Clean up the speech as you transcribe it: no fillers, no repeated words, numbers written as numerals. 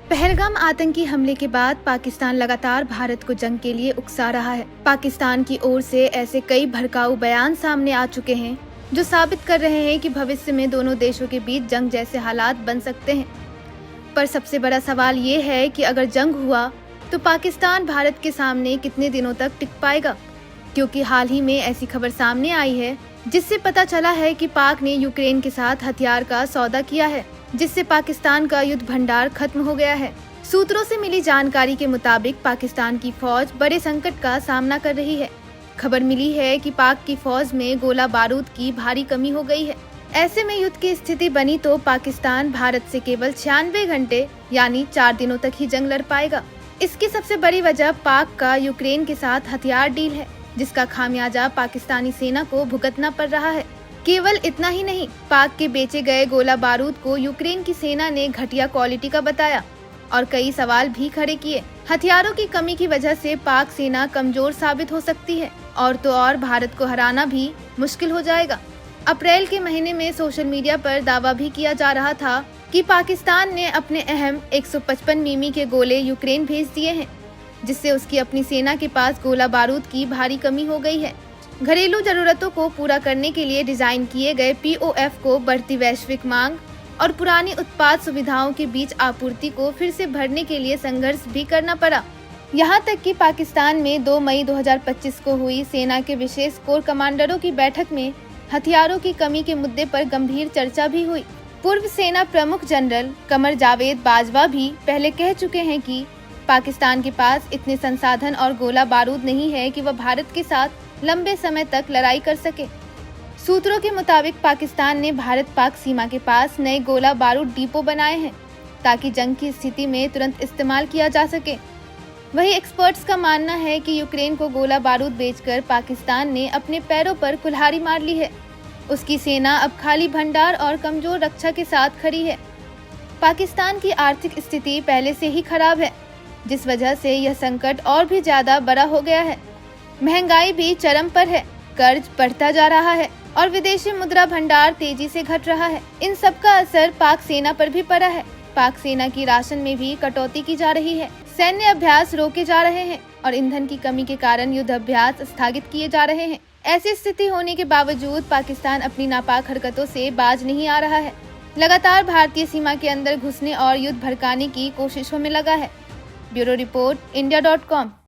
पहलगाम आतंकी हमले के बाद पाकिस्तान लगातार भारत को जंग के लिए उकसा रहा है। पाकिस्तान की ओर से ऐसे कई भड़काऊ बयान सामने आ चुके हैं जो साबित कर रहे हैं कि भविष्य में दोनों देशों के बीच जंग जैसे हालात बन सकते हैं। पर सबसे बड़ा सवाल ये है कि अगर जंग हुआ तो पाकिस्तान भारत के सामने कितने दिनों तक टिक पाएगा, क्योंकि हाल ही में ऐसी खबर सामने आई है जिससे पता चला है कि पाक ने यूक्रेन के साथ हथियार का सौदा किया है, जिससे पाकिस्तान का युद्ध भंडार खत्म हो गया है। सूत्रों से मिली जानकारी के मुताबिक पाकिस्तान की फौज बड़े संकट का सामना कर रही है। खबर मिली है कि पाक की फौज में गोला बारूद की भारी कमी हो गई है। ऐसे में युद्ध की स्थिति बनी तो पाकिस्तान भारत से केवल 96 घंटे यानी 4 दिनों तक ही जंग लड़ पाएगा। इसकी सबसे बड़ी वजह पाक का यूक्रेन के साथ हथियार डील है, जिसका खामियाजा पाकिस्तानी सेना को भुगतना पड़ रहा है। केवल इतना ही नहीं, पाक के बेचे गए गोला बारूद को यूक्रेन की सेना ने घटिया क्वालिटी का बताया और कई सवाल भी खड़े किए। हथियारों की कमी की वजह से पाक सेना कमजोर साबित हो सकती है और तो और भारत को हराना भी मुश्किल हो जाएगा। अप्रैल के महीने में सोशल मीडिया पर दावा भी किया जा रहा था कि पाकिस्तान ने अपने अहम 155 मिमी के गोले यूक्रेन भेज दिए हैं, जिससे उसकी अपनी सेना के पास गोला बारूद की भारी कमी हो गई है। घरेलू जरूरतों को पूरा करने के लिए डिजाइन किए गए POF को बढ़ती वैश्विक मांग और पुरानी उत्पाद सुविधाओं के बीच आपूर्ति को फिर से भरने के लिए संघर्ष भी करना पड़ा। यहाँ तक कि पाकिस्तान में 2 मई 2025 को हुई सेना के विशेष कोर कमांडरों की बैठक में हथियारों की कमी के मुद्दे पर गंभीर चर्चा भी हुई। पूर्व सेना प्रमुख जनरल कमर जावेद बाजवा भी पहले कह चुके हैं कि पाकिस्तान के पास इतने संसाधन और गोला बारूद नहीं है कि वह भारत के साथ लंबे समय तक लड़ाई कर सके। सूत्रों के मुताबिक पाकिस्तान ने भारत पाक सीमा के पास नए गोला बारूद डिपो बनाए हैं ताकि जंग की स्थिति में तुरंत इस्तेमाल किया जा सके। वहीं एक्सपर्ट्स का मानना है कि यूक्रेन को गोला बारूद बेचकर पाकिस्तान ने अपने पैरों पर कुल्हाड़ी मार ली है। उसकी सेना अब खाली भंडार और कमजोर रक्षा के साथ खड़ी है। पाकिस्तान की आर्थिक स्थिति पहले से ही खराब है, जिस वजह से यह संकट और भी ज्यादा बड़ा हो गया है। महंगाई भी चरम पर है, कर्ज बढ़ता जा रहा है और विदेशी मुद्रा भंडार तेजी से घट रहा है। इन सब का असर पाक सेना पर भी पड़ा है। पाक सेना की राशन में भी कटौती की जा रही है, सैन्य अभ्यास रोके जा रहे हैं और ईंधन की कमी के कारण युद्ध अभ्यास स्थगित किए जा रहे हैं। ऐसी स्थिति होने के बावजूद पाकिस्तान अपनी नापाक हरकतों से बाज नहीं आ रहा है। लगातार भारतीय सीमा के अंदर घुसने और युद्ध भड़काने की कोशिशों में लगा है। Bureau report, India.com।